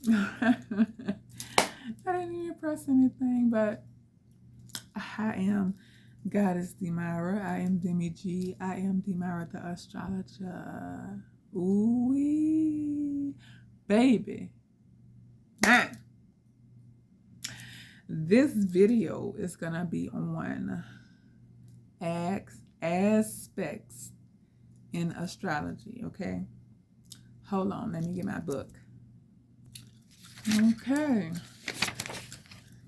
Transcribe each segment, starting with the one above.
I didn't even press anything, but I am Goddess Demira. I am Demi G. I am Demira the Astrologer. Ooh, baby. Man. This video is going to be on aspects in astrology, okay? Hold on, let me get my book. Okay.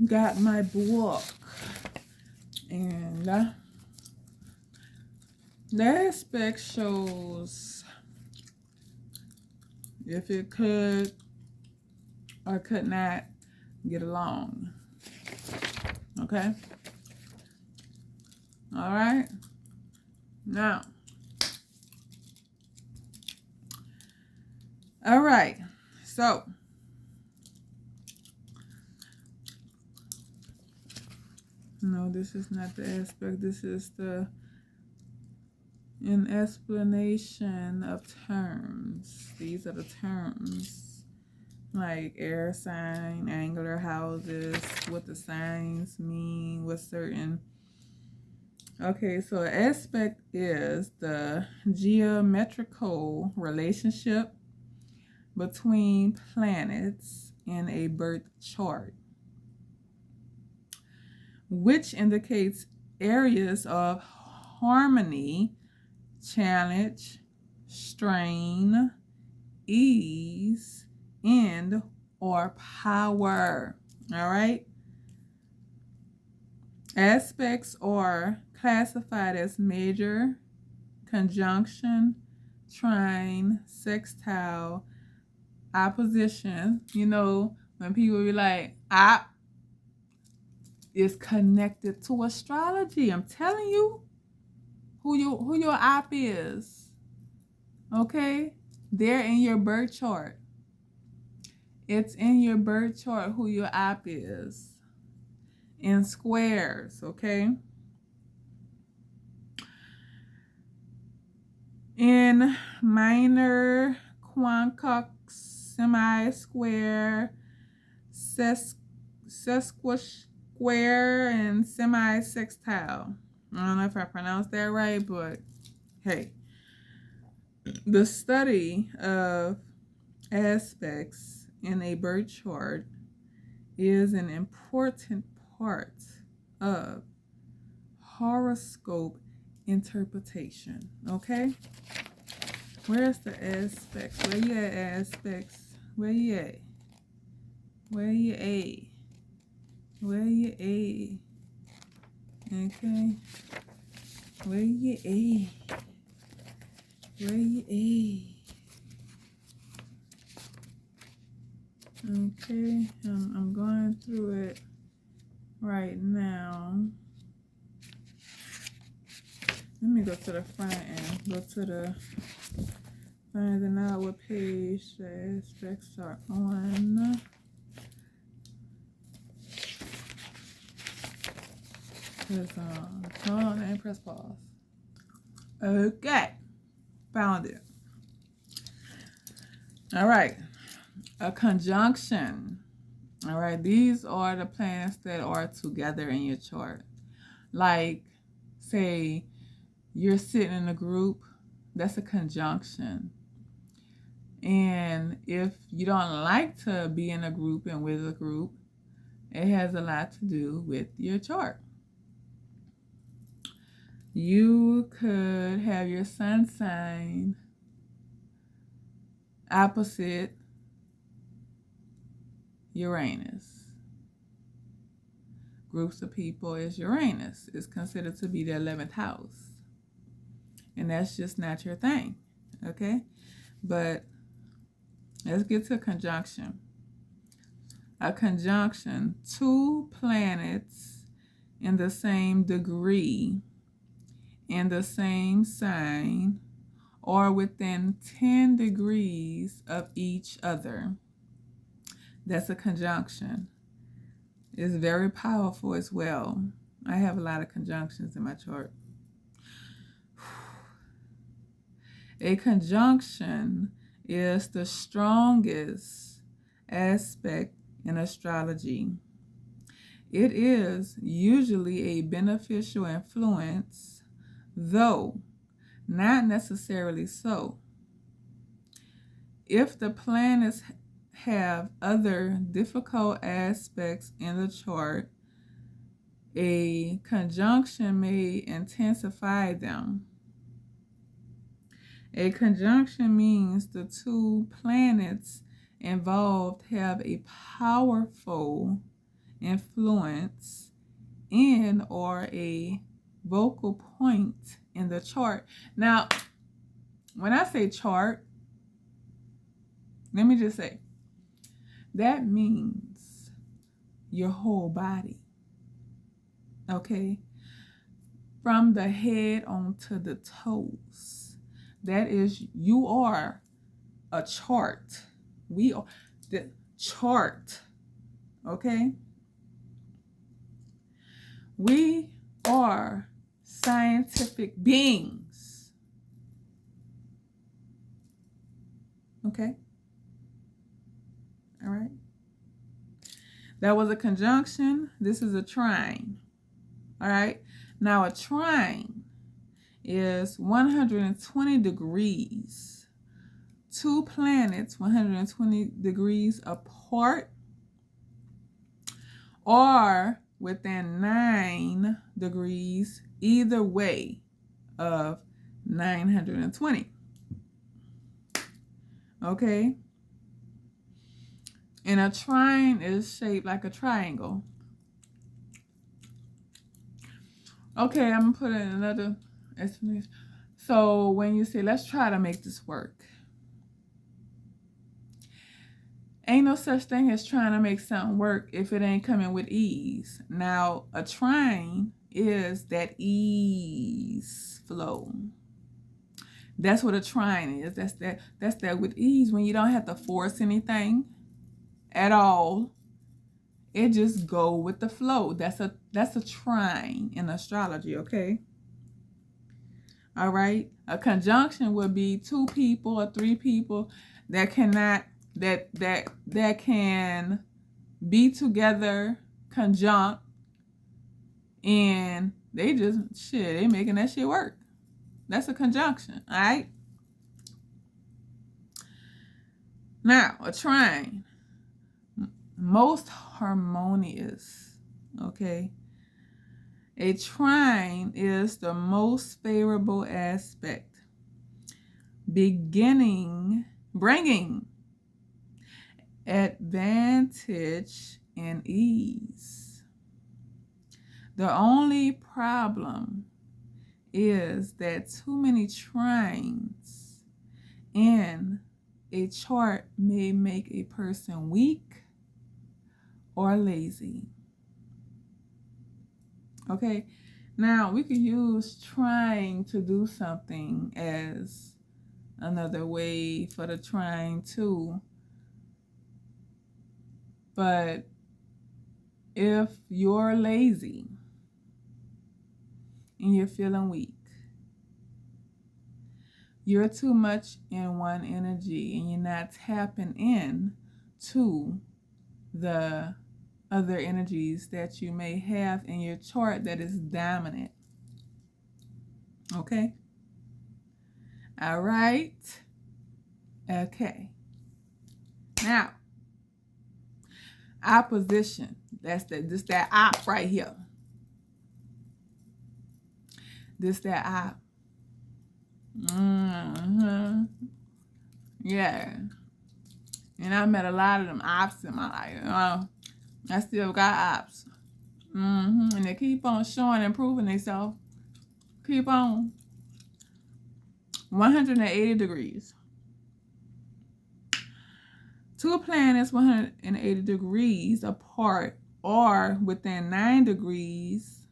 Got my book. And the aspect shows if it could or could not get along. Okay? All right? Now. All right. So. No, this is not the aspect. This is an explanation of terms. These are the terms. Like air sign, angular houses, what the signs mean, what certain... Okay, so aspect is the geometrical relationship between planets in a birth chart, which indicates areas of harmony, challenge, strain, ease, and or power. All right. Aspects are classified as major, conjunction, trine, sextile, opposition. You know, when people be like, is connected to astrology. I'm telling you who your op is. Okay? They're in your birth chart. It's in your birth chart who your op is. In squares, okay? In minor, quinqux, semi-square, sesquisquare, and semi-sextile. I don't know if I pronounced that right, but hey. The study of aspects in a birth chart is an important part of horoscope interpretation. Okay? Where's the aspects? Where you at, aspects? Where you at? Where you at? Where you at? Okay? Where you at? Where you at? Okay, I'm going through it right now. Let me go to the front and go to the finding out what page the aspects are on. Hold on and press pause. Okay, found it. All right, a conjunction. All right, these are the planets that are together in your chart. Like, say, you're sitting in a group, that's a conjunction. And if you don't like to be in a group and with a group, it has a lot to do with your chart. You could have your sun sign opposite Uranus. Groups of people is Uranus. It's considered to be the 11th house. And that's just not your thing. Okay? But let's get to conjunction. A conjunction, two planets in the same degree, in the same sign, or within 10 degrees of each other. That's a conjunction. It's very powerful as well. I have a lot of conjunctions in my chart. A conjunction is the strongest aspect in astrology. It is usually a beneficial influence, though not necessarily so. If the planets have other difficult aspects in the chart, a conjunction may intensify them. A conjunction means the two planets involved have a powerful influence in or a focal point in the chart. Now, when I say chart, let me just say, that means your whole body, okay? From the head onto the toes. That is, you are a chart. We are the chart, okay? We are scientific beings, okay? All right. That was a conjunction. This is a trine. All right. Now a trine is 120 degrees. Two planets 120 degrees apart or within 9 degrees either way of 920. Okay? And a trine is shaped like a triangle. Okay, I'm going to put in another explanation. So when you say, let's try to make this work, ain't no such thing as trying to make something work if it ain't coming with ease. Now, a trine is that ease flow. That's what a trine is. That's that with ease, when you don't have to force anything at all. It just go with the flow. That's a trine in astrology, okay? All right. A conjunction would be 2 people or 3 people that cannot that can be together conjunct, and they making that shit work. That's a conjunction, all right? Now, a trine, most harmonious, okay? A trine is the most favorable aspect, bringing advantage and ease. The only problem is that too many trines in a chart may make a person weak or lazy. Okay, now we could use trying to do something as another way for the trying to. But if you're lazy and you're feeling weak, you're too much in one energy and you're not tapping in to the other energies that you may have in your chart that is dominant. Okay? All right? Okay. Now, opposition. This that op right here. This that op. Yeah. And I met a lot of them ops in my life. I still got ops. And they keep on showing and proving themselves. Keep on. 180 degrees. 2 planets 180 degrees apart or within 9 degrees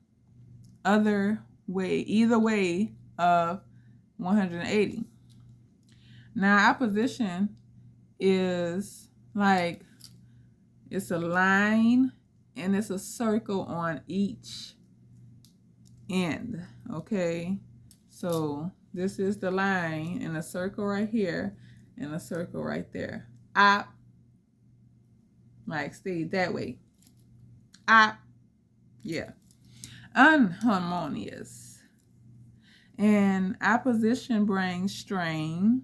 either way of 180. Now, opposition is like, it's a line and it's a circle on each end, okay? So this is the line and a circle right here and a circle right there. like stayed that way. Yeah. Unharmonious. And opposition brings strain,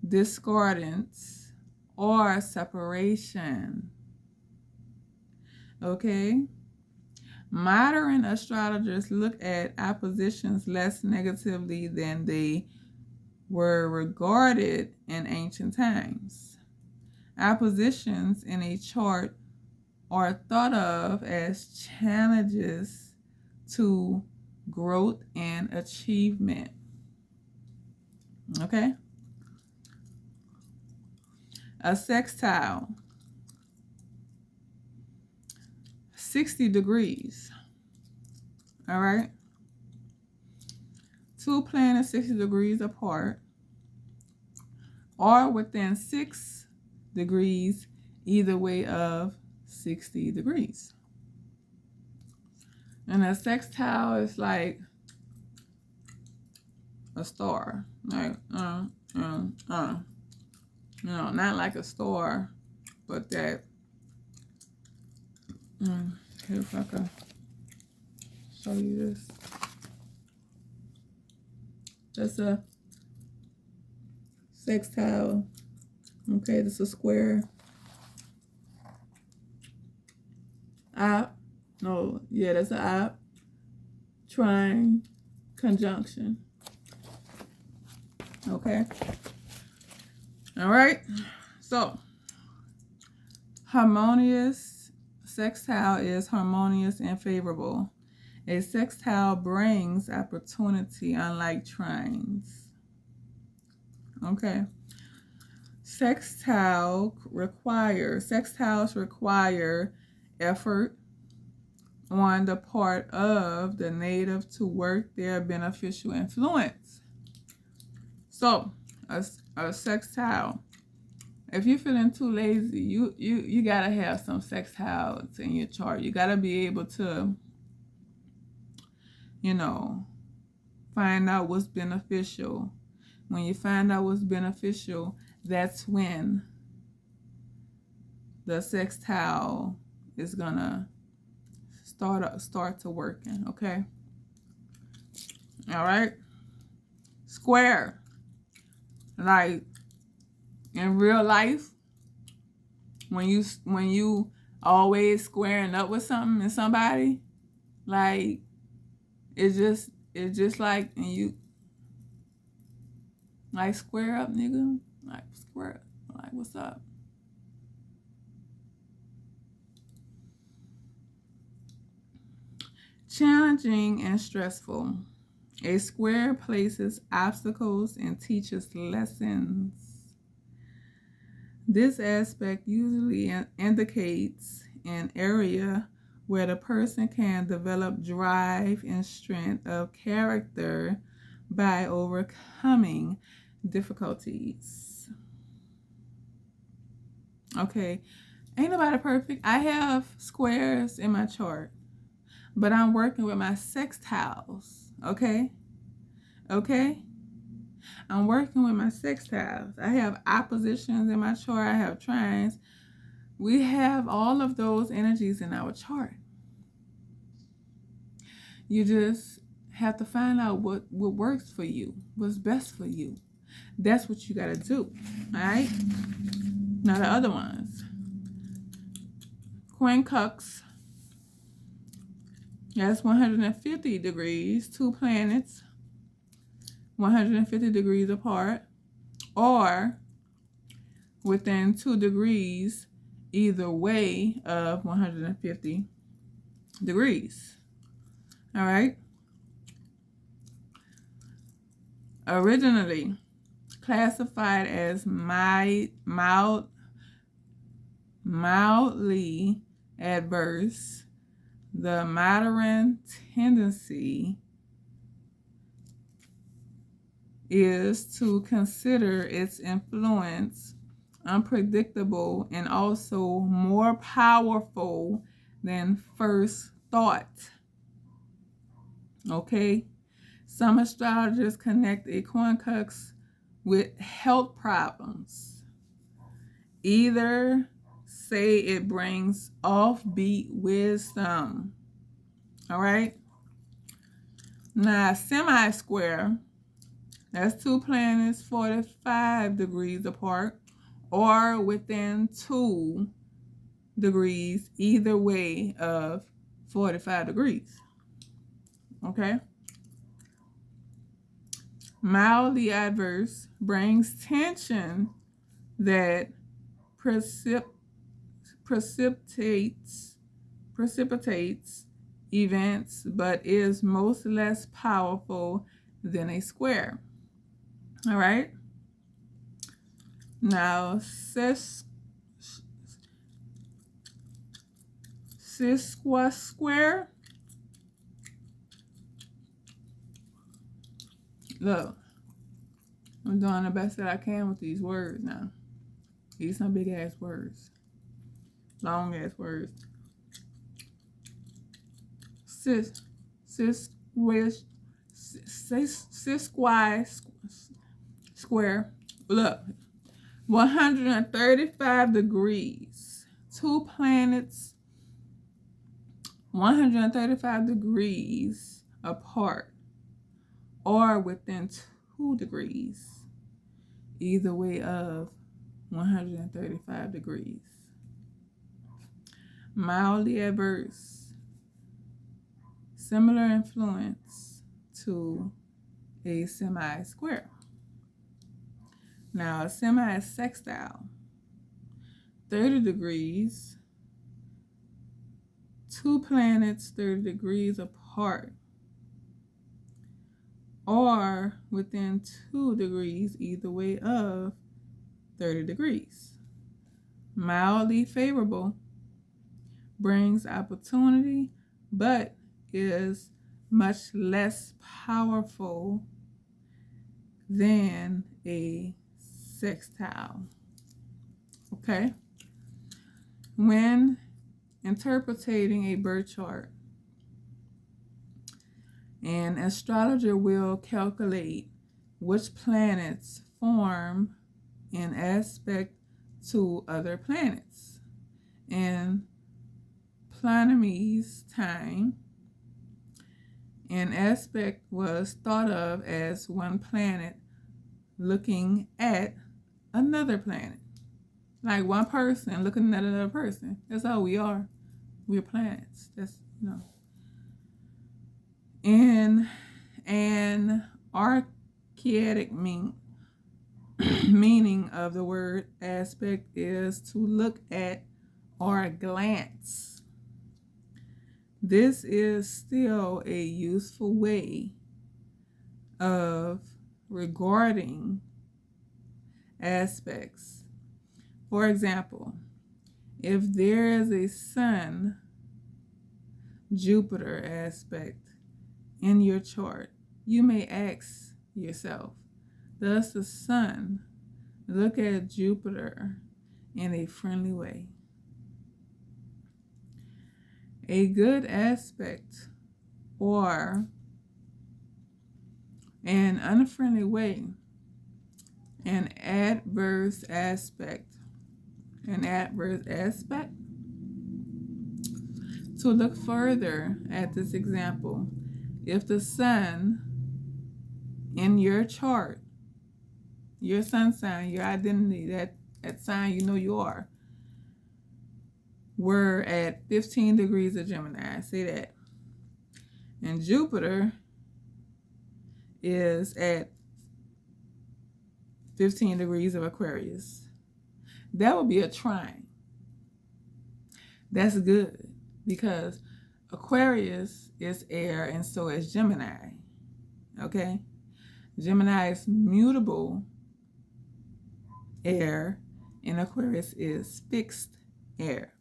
discordance, or separation. Okay? Modern astrologers look at oppositions less negatively than they were regarded in ancient times. Oppositions in a chart are thought of as challenges to growth and achievement. Okay? A sextile, 60 degrees. All right? Two planets 60 degrees apart or within 6 degrees either way of 60 degrees. And a sextile is like a star. Like, not like a star, but that. Here, if I can show you this. That's a sextile. Okay, this is a square. That's an op. Trine conjunction. Okay. All right. So, harmonious sextile is harmonious and favorable. A sextile brings opportunity, unlike trines. Okay. Sextiles require effort on the part of the native to work their beneficial influence. So, a sextile, if you're feeling too lazy, you gotta have some sextiles in your chart. You gotta be able to, find out what's beneficial. When you find out what's beneficial, that's when the sextile is gonna start to working. Okay. All right. Square, like in real life, when you always squaring up with something and somebody, like it's just like, and you like square up, nigga, like square up, like what's up? Challenging and stressful. A square places obstacles and teaches lessons. This aspect usually indicates an area where the person can develop drive and strength of character by overcoming difficulties. Okay, ain't nobody perfect. I have squares in my chart, but I'm working with my sextiles. Okay? I'm working with my sextiles. I have oppositions in my chart. I have trines. We have all of those energies in our chart. You just have to find out what works for you, what's best for you. That's what you got to do. All right? Now the other ones. Quincux. That's 150 degrees. Two planets 150 degrees apart, or within 2 degrees either way of 150 degrees. All right. Originally classified as mildly adverse, the modern tendency is to consider its influence unpredictable and also more powerful than first thought. Okay? Some astrologers connect a quincux with health problems, either say it brings offbeat wisdom. All right. Now, semi-square, that's two planets 45 degrees apart or within 2 degrees either way of 45 degrees. Okay. Mildly adverse brings tension that precipitates events, but is most less powerful than a square. All right. Now, square. Look, I'm doing the best that I can with these words now. These some big ass words, long ass words. Square. Look, 135 degrees. Two planets 135 degrees apart or within 2 degrees either way of 135 degrees. Mildly adverse, similar influence to a semi-square. Now, a semi-sextile, 30 degrees, two planets 30 degrees apart or within 2 degrees either way of 30 degrees. Mildly favorable brings opportunity, but is much less powerful than a sextile. Okay? When interpreting a birth chart, an astrologer will calculate which planets form an aspect to other planets. In Ptolemy's time, an aspect was thought of as one planet looking at another planet. Like one person looking at another person. That's all we are. We're planets. That's, In an archaic meaning of the word aspect is to look at or glance. This is still a useful way of regarding aspects. For example, if there is a Sun Jupiter aspect in your chart, you may ask yourself, does the Sun look at Jupiter in a friendly way? A good aspect or an unfriendly way, an adverse aspect. To look further at this example, if the Sun in your chart, your sun sign, your identity, that sign you are, we're at 15 degrees of Gemini. Say that. And Jupiter is at 15 degrees of Aquarius. That would be a trine. That's good because Aquarius is air and so is Gemini. Okay? Gemini is mutable air and Aquarius is fixed air.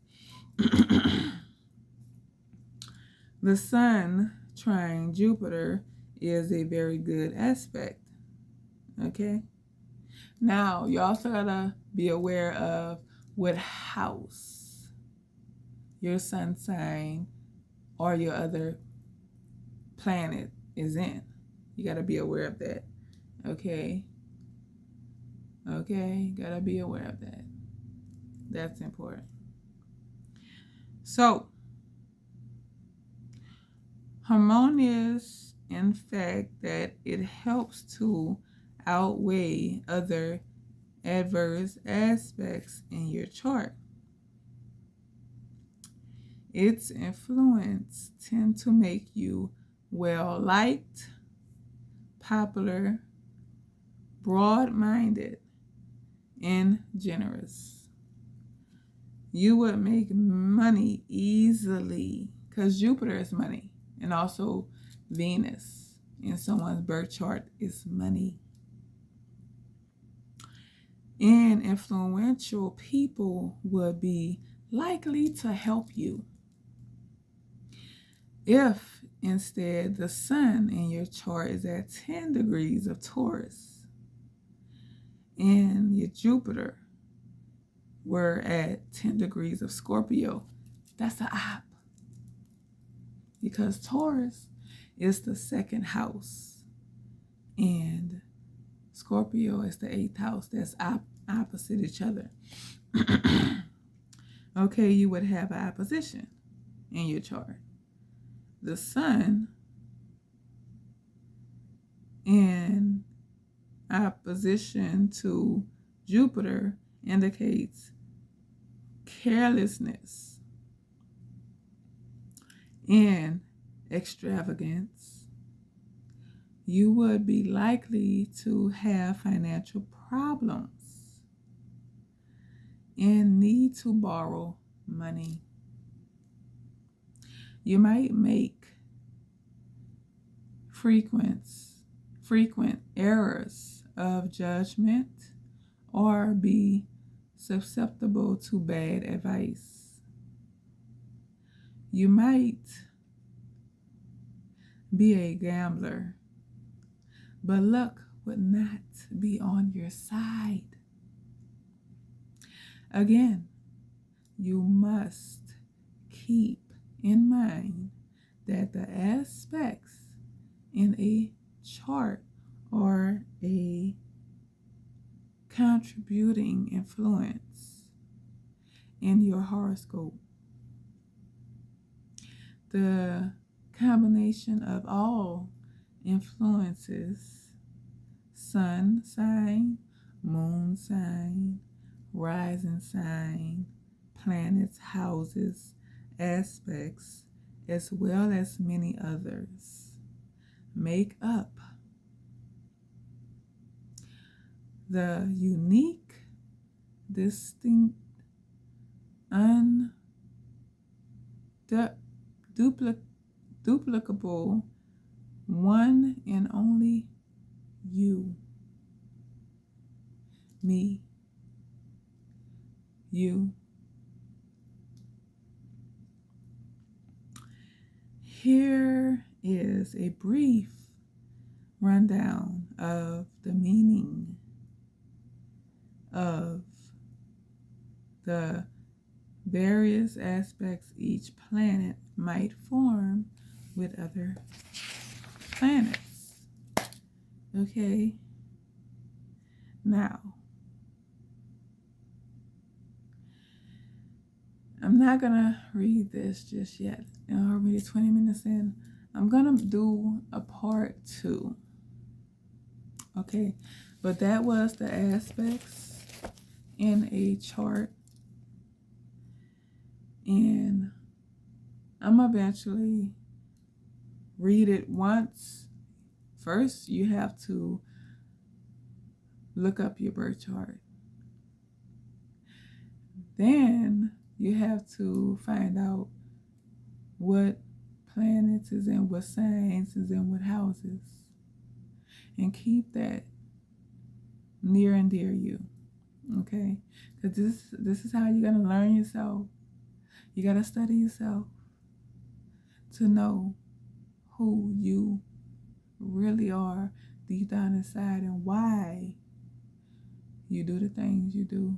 The Sun trine Jupiter is a very good aspect. Okay? Now, you also gotta be aware of what house your sun sign or your other planet is in. You gotta be aware of that. Okay? Okay? Gotta be aware of that. That's important. So, harmonious in fact that it helps to outweigh other adverse aspects in your chart. Its influence tend to make you well liked, popular, broad-minded, and generous. You would make money easily because Jupiter is money, and also Venus in someone's birth chart is money. And influential people would be likely to help you. If instead the sun in your chart is at 10 degrees of Taurus and your Jupiter were at 10 degrees of Scorpio, that's an op. Because Taurus is the second house and Scorpio is the 8th house. That's opposite each other. Okay, you would have an opposition in your chart. The sun in opposition to Jupiter indicates carelessness and extravagance. You would be likely to have financial problems and need to borrow money. You might make frequent errors of judgment or be susceptible to bad advice. You might be a gambler, but luck would not be on your side. Again, you must keep in mind that the aspects in a chart are a contributing influence in your horoscope. The combination of all influences, sun sign, moon sign, rising sign, planets, houses, aspects, as well as many others, make up the unique, distinct, duplicable, one and only you. Me. You. Here is a brief rundown of the meaning of the various aspects each planet might form with other planets. Okay? Now, I'm not going to read this just yet. I'm already 20 minutes in. I'm going to do a part 2. Okay? But that was the aspects in a chart. And I'm eventually read it once. First, you have to look up your birth chart. Then you have to find out what planets is in what signs is in what houses. And keep that near and dear you. Okay? Because this is how you're going to learn yourself. You got to study yourself to know who you really are deep down inside and why you do the things you do.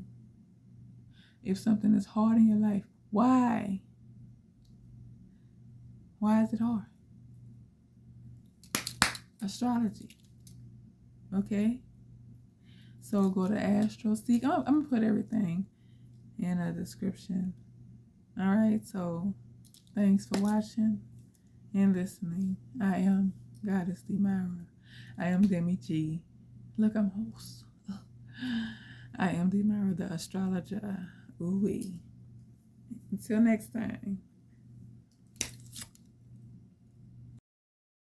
If something is hard in your life, why? Why is it hard? Astrology. Okay? So go to Astrology. I'm going to put everything in a description All right, so thanks for watching and listening. I am Goddess Demara. I am Demi G. Look, I'm host. I am Demara, the astrologer. Ooh-wee. Until next time.